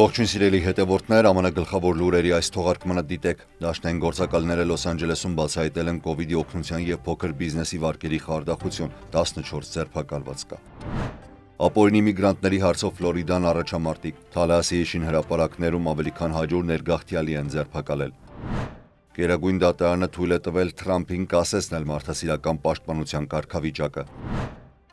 Ողջույն սիրելի հետևորդներ, ԱՄՆ գլխավոր լուրերի այս թողարկմանը դիտեք։ Դաշնային գործակալները Լոս Անջելեսում բացահայտել են կոവിഡ്ի օգնության եւ փոքր բիզնեսի վարկերի խարդախություն, 14 ձերբակալված կա։ Ապօրինի միգրանտների հարցով Ֆլորիդան առաջամարտիկ, Թալահասիի շինհրապարակներում ավելի քան 100 ներգաղթյալի են ձերբակալել։ Գերագույն դատարանը թույլ է տվել Թրամփին կասեցնել մարդասիրական պաշտպանության կարգավիճակը։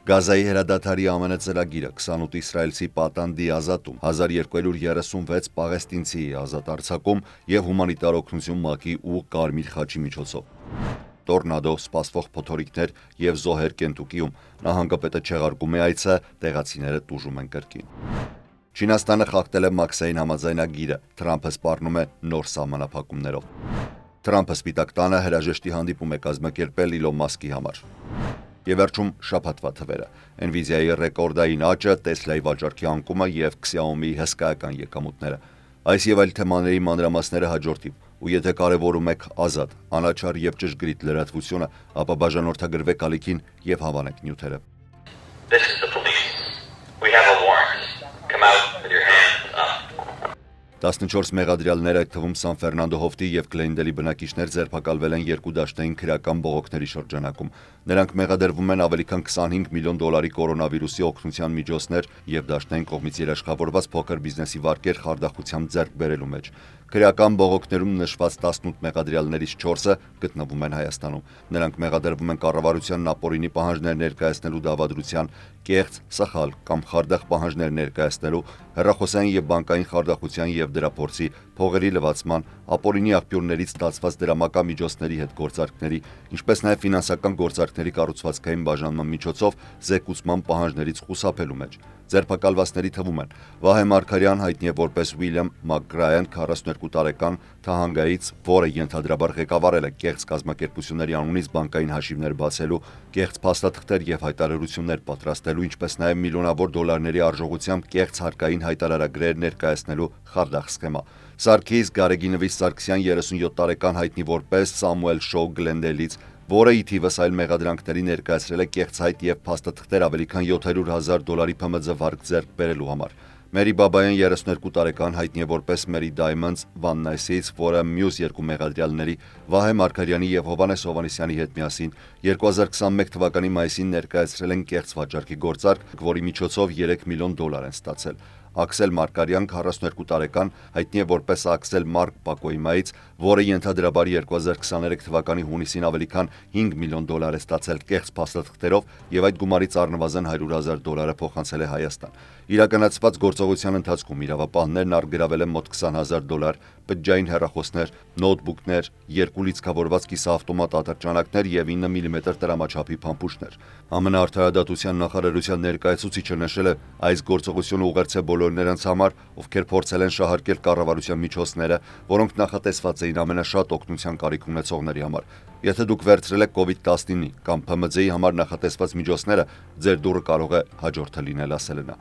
Գազայի հրադադարի ԱՄՆ ծրագիրը, 28 իսրայելցի պատանդի ազատում, 1236 պաղեստինցի ազատ արձակում եւ հումանիտար օգնություն ՄԱԿ-ի ու Կարմիր խաչի միջոցով։ Տորնադո, սպասվող փոթորիկներ եւ զոհեր Կենտուկիում, նահանգապետը չեղարկում է այցը, տեղացիները տուժում են կրկին։ Չինաստանը խախտել է Մաքսային համաձայնագիրը, Թրամփը սպառնում է նոր սահմանափակումներով։ Թրամփը Սպիտակ տանը հրաժեշտի հանդիպում է կազմակերպել Իլոն Մասկի համար։ Եվ վերջում շաբաթվա թվերը։ Nvidia-ի ռեկորդային աճը, Tesla-ի վաճառքի անկումը եւ Xiaomi-ի հսկայական եկամուտները։ Այս եւ այլ թեմաների մանրամասները հաջորդիվ։ Ու եթե կարևորում եք ազատ, անաչառ եւ ճշգրիտ լրատվությունը, ապա բաժանորդագրվեք ալիքին եւ հավանեք նյութերը։ This is the police. We have a warrant. Come out with your hands up. 14 մեղադրյալներ, այդ թվում Սան Ֆերնանդո հովտի եւ Գլենդելի բնակիչներ ձերբակալվել են երկու դաշնային քրեական բողոքների շրջանակում։ Նրանք մեղադրվում են ավելի քան $25 միլիոն կորոնավիրուսի օգնության միջոցներ եւ դաշնային կողմից երաշխավորված փոքր բիզնեսի վարկեր խարդախությամբ ձեռք բերելու մեջ։ Քրեական բողոքներում նշված 18 մեղադրյալներից 4-ը գտնվում են Հայաստանում։ Նրանք մեղադրվում են կառավարությանն ապօրինի պահանջներ ներկայացնելու դավադրության, կեղծ, սխալ կամ խարդախ պահանջներ ներկայացնելու, հեռախոսային եւ բանկային խարդախության եւ դրա փորձի, փողերի լվացման, ապօրինի աղբյուրներից ստացված դրամական միջոցների հետ գործարքների, ինչպես նաեւ ֆինանսական գործարքների կառուցվածքային բաժանման միջոցով զեկուցման պահանջներից խուսափելու մեջ։ Ձերբակալվածների թվում են Վահե Մարգարյան, հայտնի է որպես Ուիլյամ Մակգրայան, 42 տարեկան, Թահանգայից, որը ենթադրաբար ղեկավարել է կեղծ կազմակերպությունների անունից բանկային հաշիվներ բացելու, կեղծ փաստաթղթեր եւ հայտարարություններ պատրաստելու, ինչպես նաեւ միլիոնավոր դոլարների արժողությամբ կեղծ հարկային հայտարարագրեր ներկայացնելու խարդախ սխեմա։ Սարգիս Գարեգինովիչ Սարգսյան, 37 տարեկան, հայտնի որպես Սամուել Շոու Գլենդելից, որը ի թիվս այլ մեղադրանքների ներկայացրել է կեղծ հայտ եւ փաստաթղթեր ավելի քան $700,000 ՓՄԶ վարկ ձեռք բերելու համար։ Մերի Բաբայան, 32 տարեկան, հայտնի է որպես Մերի Diamonds Van Nice-ից, որը մյուս երկու մեղադրյալների Վահե Մարգարյանի եւ Հովհաննես Հովհաննիսյանի հետ միասին 2021 թվականի մայիսին ներկայացրել են կեղծ վաճառքի գործարք, որի միջոցով $3 միլիոն են ստացել։ Աքսել Մարգարյան, 42 տարեկան, հայտնի է որպես Աքսել Մարկ Պակոյմայից, որը ենթադրաբար 2023 թվականի հունիսին ավելի քան $5 միլիոն է ստացել կեղծ փաստաթղթերով եւ այդ գումարից առնվազն $100,000 փոխանցել է Հայաստան։ Իրականացված գործողության ընթացքում իրավապահներն առգրավել են մոտ $20,000, բջջային հեռախոսներ, նոթբուքներ, 2 լիցքավորված կիսաավտոմատ ատրճանակներ եւ 9 մմ տրամաչափի փամփուշտներ։ ԱՄՆ արդարադատության նախարարության ներկայացուցիչը նշել է, այս գործողությունը ուղերձ է բոլոր նրանց համար, ովքեր փորձել են շահարկել կառավարության միջոցները, որոնք նախատեսված էին ամենաշատ օգնության կարիք ունեցողների համար։ Եթե դուք վերցրել եք COVID-19 կամ ՓՄԶ-ի համար նախատեսված միջոցները, ձեր դուռը կարող է հաջորդը լինել, ասել է նա։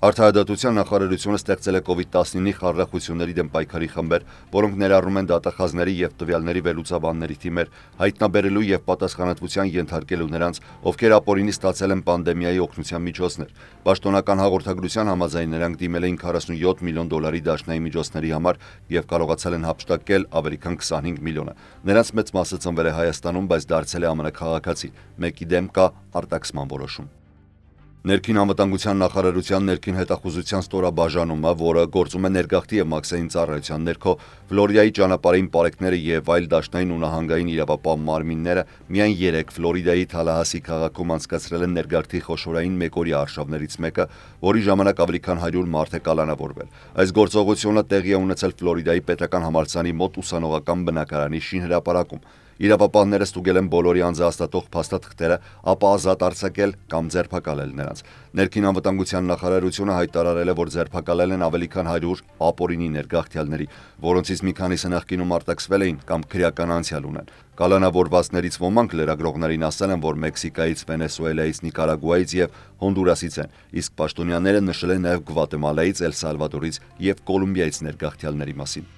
Արդարադատության նախարարությունը ստեղծել է COVID-19-ի խարդախությունների դեմ պայքարի խմբեր, որոնք ներառում են դատախազների եւ տվյալների վերլուծաբանների թիմեր, հայտնաբերելու եւ պատասխանատվության ենթարկելու նրանց, ովքեր ապօրինի ստացել են պանդեմիայի օգնության միջոցներ։ Պաշտոնական հաղորդագրության համաձայն նրանք դիմել էին $47 միլիոն դաշնային միջոցների համար եւ կարողացել են հափշտակել ավելի քան 25 միլիոնը։ Նրանց մեծ մասը ծնվել է Հայաստանում, բայց դարձել է ԱՄՆ քաղաքացի։ Մեկի դեմ կա արտաքսման որոշում։ Ներքին անվտանգության նախարարության ներքին հետախուզության ստորաբաժանումը, որը գործում է ներգաղթի եւ մաքսային ծառայության ներքո, Ֆլորիդայի ճանապարհային պարեկները եւ այլ դաշնային ու նահանգային իրավապահ մարմինները միայն 3 Ֆլորիդայի Թալահասի քաղաքում անցկացրել են ներգաղթի խոշորային մեկօրյա արշավներից մեկը, որի ժամանակ ավելի քան 100 մարդ է կալանավորվել։ Այս գործողությունը տեղի է ունեցել Ֆլորիդայի պետական համալսարանի մոտ ուսանողական բնակարանի շինհրապարակում։ Իրավապահները ստուգել են բոլորի անձը հաստատող փաստաթղթերը, ապա ազատ արձակել կամ ձերբակալել նրանց։ Ներքին անվտանգության նախարարությունը հայտարարել է, որ ձերբակալել են ավելի քան 100 ապօրինի ներգաղթյալների, որոնցից մի քանիսը նախկինում արտաքսվել էին կամ քրեական անցյալ ունեն։ Կալանավորվածներից ոմանք լրագրողներին ասել են, որ Մեքսիկայից, Վենեսուելայից, Նիկարագուայից եւ Հոնդուրասից են, իսկ պաշտոնյաները նշել են նաեւ Գվատեմալայից, Էլ Սալվադորից եւ Կոլումբիայից ներգաղթյալների մասին։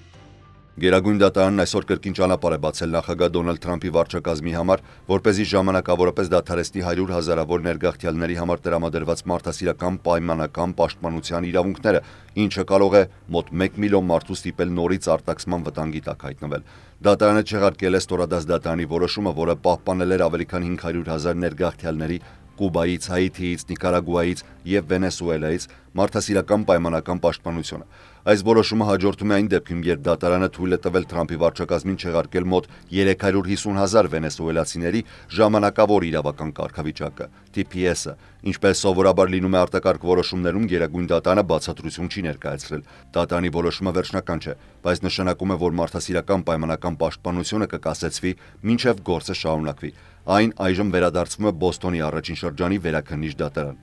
Գերագույն դատարանն այսօր կրկին ճանապարհ է բացել նախագահ Դոնալդ Թրամփի վարչակազմի համար, որպեսզի ժամանակավորապես դադարեցնի 100 հազարավոր ներգաղթյալների համար տրամադրված մարդասիրական պայմանական պաշտպանության իրավունքները, ինչը կարող է մոտ 1 միլիոն մարդու ստիպել նորից արտաքսման վտանգի տակ հայտնվել։ Դատարանը չեղարկել է ստորադաս դատարանի որոշումը, որը պահպանել էր ավելի քան 500 հազար ներգաղթյալների Կուբայից, Հայիթիից, Նիկարագուայից եւ Վենեսուելայից մարդասիրական պայմանական պաշտպանությունը։ Այս որոշումը հաջորդում է այն դեպքում, երբ դատարանը թույլ է տվել Թրամփի վարչակազմին չեղարկել մոտ 350 հազար վենեսուելացիների ժամանակավոր իրավական կարգավիճակը TPS-ը, ինչպես սովորաբար լինում է արտակարգ որոշումներում, Գերագույն դատարանը բացատրություն չի ներկայացրել։ Դատարանի որոշումը վերջնական չէ, բայց նշանակում է, որ մարդասիրական պայմանական պաշտպանությունը կկասեցվի, մինչև գործը շարունակվի։ Այն այժմ վերադարձվում է Բոստոնի առաջին շրջանի վերաքննիչ դատարան։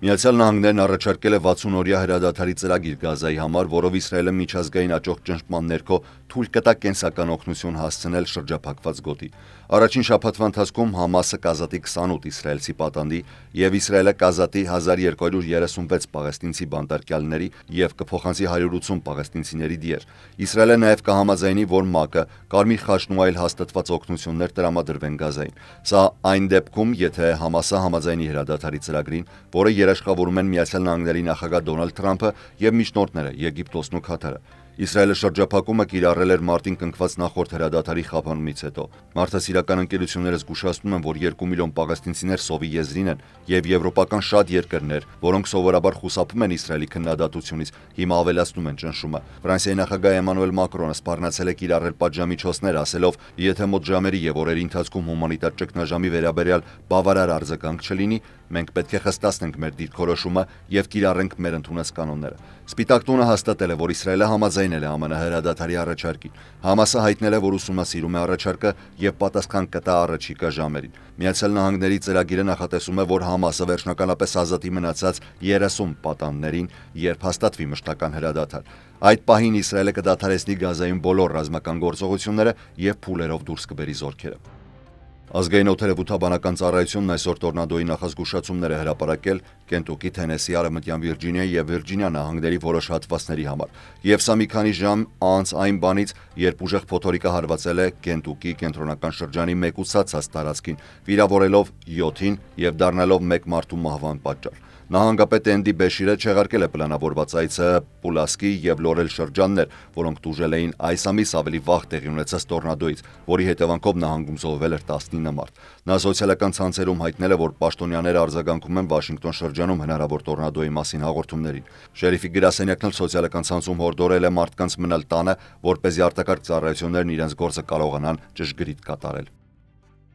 Միացյալ Նահանգներն առաջարկել է 60-օրյա հրադադարի ծրագիր Գազայի համար, որով Իսրայելը միջազգային աճող ճնշման ներքո թույլ կտա կենսական օգնություն հասցնել շրջափակված գոտի։ Առաջին շաբաթվա ընթացքում Համասը կազատի 28 իսրայելցի պատանդի եւ Իսրայելը կազատի 1236 պաղեստինցի բանտարկյալների եւ կփոխանցի 180 պաղեստինցիների դիեր։ Իսրայելը նաեւ կհամաձայնի, որ ՄԱԿ-ը, Կարմիր խաչն ու այլ հաստատված օգնություններ տրամադրվեն Գազային։ Սա այն դեպքում, եթե Համասը համաձայնի հրադադարի ծրագրին, որը երաշխավորում են Միացյալ Նահանգների նախագահ Դոնալդ Թրամփը եւ միջնորդները Եգիպտոսն ու Քաթարը։ Իսրայելը շրջափակումը կիրառել էր մարտին կնքված նախորդ հրադադարի խափանումից հետո։ Մարդասիրական ընկերությունները զգուշացնում են, որ 2 միլիոն պաղեստինցիներ սովի եզրին են եւ եվրոպական շատ երկրներ, որոնք սովորաբար խուսափում են Իսրայելի քննադատությունից, հիմա ավելացնում են ճնշումը։ Ֆրանսիայի նախագահ Էմանուել Մակրոնը սպառնացել է կիրառել պատժամիջոցներ, ասելով, եթե մոտ ժամերի եւ օրերի ընթացքում հումանիտար ճգնաժամի վերաբերյալ բավարար արձագանք չլինի, մենք պետք է խստացնենք մեր դիրքորոշումը եւ կիրառենք մեր ընդունած կանոնները։ Սպիտակ տունը հաստատել է, որ Իսրայելը համաձայնել է ԱՄՆ հրադադարի առաջարկին։ Համասը հայտնել է, որ ուսումնասիրում է առաջարկը եւ պատասխան կտա առաջիկա ժամերին։ Միացյալ Նահանգների ծրագիրը նախատեսում է, որ Համասը վերջնականապես ազատի մնացած 30 պատանդներին, երբ հաստատվի մշտական հրադադար։ Այդ պահին Իսրայելը կդադարեցնի Գազայում բոլոր ռազմական գործողությունները եւ փուլերով դուրս կբերի զորքերը։ Ազգային օդերևութաբանական ծառայությունն այսօր տորնադոյի նախազգուշացումներ է հրապարակել Կենտուկի, Թենեսի, Արևմտյան Վիրջինիա եւ Վիրջինիա նահանգների որոշ հատվածների համար։ Եվ սա մի քանի ժամ անց այն բանից, երբ ուժեղ փոթորիկը հարվածել է Կենտուկի կենտրոնական շրջանի մեկուսացած տարածքին, վիրավորելով 7-ին եւ դառնալով 1 մարդու մահվան պատճառ։ Նահանգապետ Էնդի Բեշիրը չեղարկել է պլանավորված այցը Պուլասկի եւ Լորել շրջաններ, որոնք տուժել էին այս ամիս ավելի վաղ տեղի ունեցած տորնադոից, որի հետևանքով նահանգում զոհվել էր 19 մարդ։ Նա սոցիալական ցանցերում հայտնել է, որ պաշտոնյաները արձագանքում են Վաշինգտոն շրջանում հնարավոր տորնադոյի մասին հաղորդումներին։ Շերիֆի գրասենյակն էլ սոցիալական ցանցում հորդորել է մարդկանց մնալ տանը, որպեսզի արտակարգ ծառայություններն իրենց գործը կարողանան ճշգրիտ կատարել։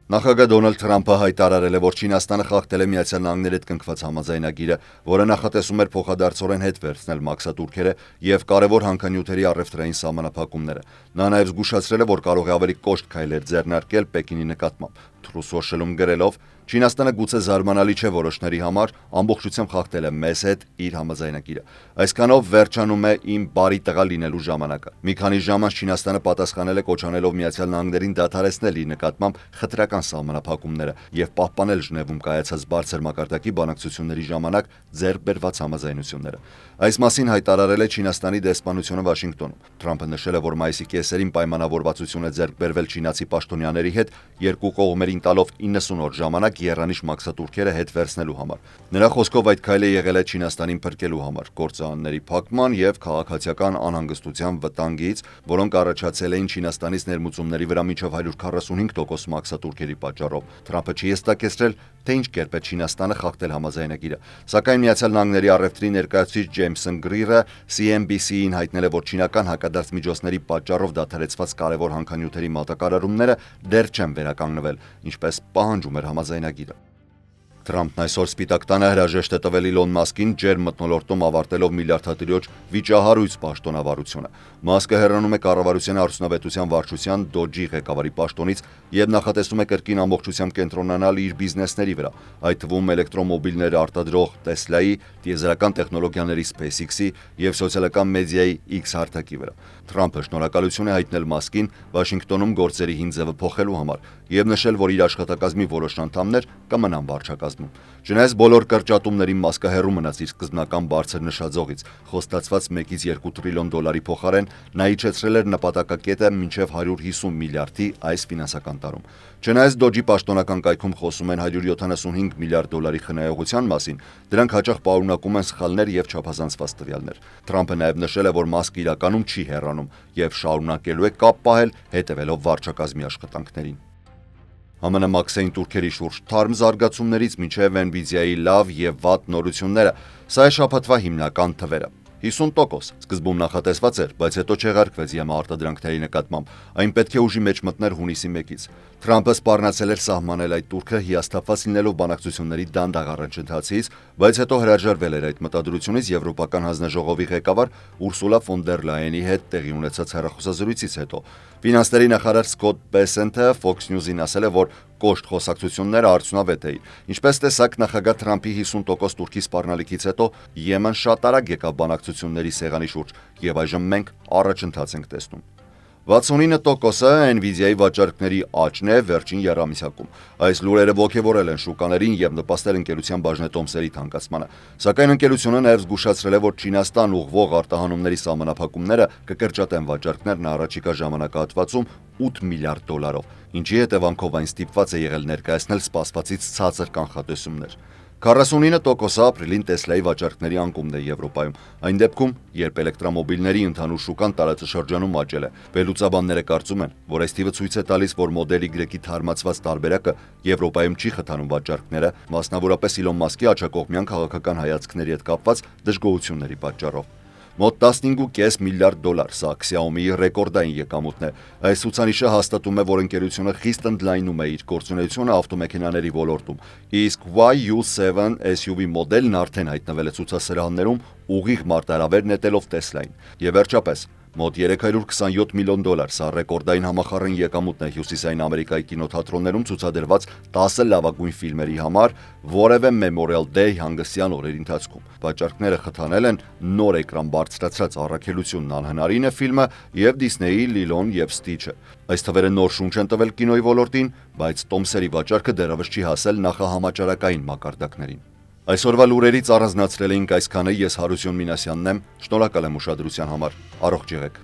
Նախագահ Դոնալդ Թրամփը հայտարարել է, որ Չինաստանը խախտել է Միացյալ Նահանգների հետ կնքված համաձայնագիրը, որը նախատեսում էր փոխադարձորեն հետ վերցնել մաքսատուրքերը եւ կարևոր հանքանյութերի առևտրային սահմանափակումները։ Նա նաեւ զգուշացրել է, որ կարող է ավելի կոշտ քայլեր ձեռնարկել Պեկինի նկատմամբ։ Թրու Սոշիալում գրելով. Չինաստանը գուցե զարմանալի չէ որոշների համար, ամբողջությամբ խախտել է մեզ հետ իր համաձայնագիրը։ Այսքանով վերջանում է իմ բարի տղա լինելու ժամանակը։ Մի քանի ժամ անց Չինաստանը պատասխանել է կոչանելով Միացյալ Նահանգներին դադարեցնել իր նկատմամբ խտրական սահմանափակումները եւ պահպանել Ժնևում կայացած բարձր մակարդակի բանակցությունների ժամանակ ձեռք բերված համաձայնությունները։ Այս մասին հայտարարել է Չինաստանի դեսպանությունը Վաշինգտոնում։ Թրամփը նշել է, որ մայիսի կեսերին պայմանավորվածություն է ձեռք բերվել չինացի պաշտոնյաների հետ, երկու կողմերին տալով 90 օր ժամանակ եռանիշ մաքսատուրքերը հետ վերցնելու համար։ Նրա խոսքով այդ քայլը եղել է Չինաստանին փրկելու համար գործարանների փակման եւ քաղաքացիական անհանգստության վտանգից, որոնք առաջացել էին Չինաստանից ներմուծումների վրա մինչև 145% մաքսատուրքերի պատճառով։ Թրամփը չի հստակեցրել, թե ինչ կերպ է Չինաստանը խախտել համաձայնագիրը։ Սակայն Միացյալ Նահանգների առևտրի ներկայացուցիչ Ջեյմսոն Գրիրը CNBC-ին հայտնել է, որ չինական հակադարձ միջոցների պատճառով դադարեցված կարևոր հանքանյութերի մատակարարումները դեռ չեն վերականգնվել, ինչպես պահանջում էր համաձայնագիրը։ Թրամփն այսօր Սպիտակ տանը հրաժեշտ է տվել Իլոն Մասկին ջերմ մթնոլորտում ավարտելով միլիարդատիրոջ վիճահարույց պաշտոնավարությունը։ Մասկը հեռանում է կառավարության արդյունավետության վարչության Դոջի ղեկավարի պաշտոնից եւ նախատեսում է կրկին ամբողջությամբ կենտրոնանալ իր բիզնեսների վրա, այդ թվում էլեկտրոմոբիլներ արտադրող Տեսլայի, տիեզերական տեխնոլոգիաների SpaceX-ի եւ սոցիալական մեդիայի X հարթակի վրա։ Թրամփը շնորհակալություն է հայտնել Մասկին Վաշինգտոնում գործերի հին ձևը փոխելու համար եւ նշել, որ իր աշխատակազմի որոշ անդամներ կմնան վարչակազմում։ կազմում։ Չնայած բոլոր կրճատումների մասկահեռու մնաց իր սկզբնական բարձր նշաձողից, խոստացված 1-ից 2 տրիլիոն դոլարի փոխարեն նա իջեցրել էր նպատակակետը մինչև 150 միլիարդի այս ֆինանսական տարում։ Չնայած Դոջի պաշտոնական կայքում խոսում են 175 միլիարդ դոլարի խնայողության մասին, դրանք հաճախ պարունակում են սխալներ եւ չափազանցված տվյալներ։ Թրամփը նաեւ նշել է, որ Մասկը իրականում չի հեռանում եւ շարունակելու է կապ պահել, հետեւելով վարչակազմի աշխատանքներին։ ԱՄՆ մաքսային տուրքերի շուրջ թարմ զարգացումներից մինչև Nvidia-ի լավ եւ վատ նորությունները, սա է շաբաթվա հիմնական թվերը։ 50% սկզբում նախատեսված էր, բայց հետո չեղարկվեց ԵՄ արտադրանքների նկատմամբ։ Այն պետք է ուժի մեջ մտներ հունիսի 1-ից։ Թրամփը սպառնացել էր սահմանել այդ տուրքը հիասթափված լինելով բանակցությունների դանդաղ առաջընթացից, բայց հետո հրաժարվել էր այդ մտադրությունից Եվրոպական հանձնաժողովի ղեկավար Ուրսուլա ֆոն դեր Լայենի հետ տեղի ունեցած հեռախոսազրույցից հետո։ Ֆինանսների նախարար Սկոտ Բեսենթը Fox News-ին ասել է, որ կոշտ խոսակցությունները արդյունավետ էին։ Ինչպես տեսակ, նախագահ Թրամփի 50% տուրքի սպառնալիքից հետո Եմեն շատ արագ եկավ բանակցությունների սեղանի շուրջ, եւ այժմ մենք առաջընթաց ենք տեսնում։ 69%-ը Nvidia-ի վաճառքների աճն է վերջին եռամիսյակում։ Այս լուրերը ոգևորել են շուկաներին եւ նպաստել ընկերության բաժնետոմսերի թանկացմանը։ Սակայն ընկերությունը նաեւ զգուշացրել է, որ Չինաստան ուղղվող արտահանումների սահմանափակումները կկրճատեն վաճառքներն առաջիկա ժամանակահատվածում 8 միլիարդ դոլարով, ինչի հետևանքով այն ստիպված է եղել ներկայացնել սպասվածից ցածր կանխատեսումներ։ 49%-ը ապրիլին Տեսլայի վաճառքների անկումն է Եվրոպայում։ Այն դեպքում, երբ էլեկտրոմոբիլների ընդհանուր շուկան տարածաշրջանում աճել է, վերլուծաբանները կարծում են, որ այս թիվը ցույց է տալիս, որ Model Y-ի թարմացված տարբերակը Եվրոպայում չի խթանում վաճառքները, մասնավորապես Իլոն Մասկի աջակողմյան քաղաքական հայացքների հետ կապված դժգոհությունների պատճառով։ Մոտ 15.5 միլիարդ դոլար, սա Xiaomi-ի ռեկորդային եկամուտն է։ Այս ցուցանիշը հաստատում է, որ ընկերությունը խիստ ընդլայնում է իր գործունեությունը ավտոմեքենաների ոլորտում, իսկ YU7 SUV մոդելն արդեն հայտնվել է ցուցասրահներում ուղիղ մարտահրավեր նետելով Տեսլային։ Եվ վերջապես, մոտ 327 միլիոն դոլար, սա ռեկորդային համախառն եկամուտն է Հյուսիսային Ամերիկայի կինոթատրոններում ցուցադրված 10 լավագույն ֆիլմերի համար որևէ Memorial Day հանգստյան օրերի ընթացքում։ Վաճառքները խթանել են նոր էկրան բարձրացած առաքելությունն անհնարին է ֆիլմը եւ Disney-ի Lilo-ն եւ Stitch-ը։ Այս թվերը նոր շունչ են տվել կինոյի ոլորտին, բայց տոմսերի վաճառքը դեռևս չի հասել նախահամաճարակային մակարդակներին։ Այսօրվա լուրերից առանձնացրել էինք այսքանը, ես Հարություն Մինասյանն եմ, շնորհակալ եմ ուշադրության համար, առողջ եղեք։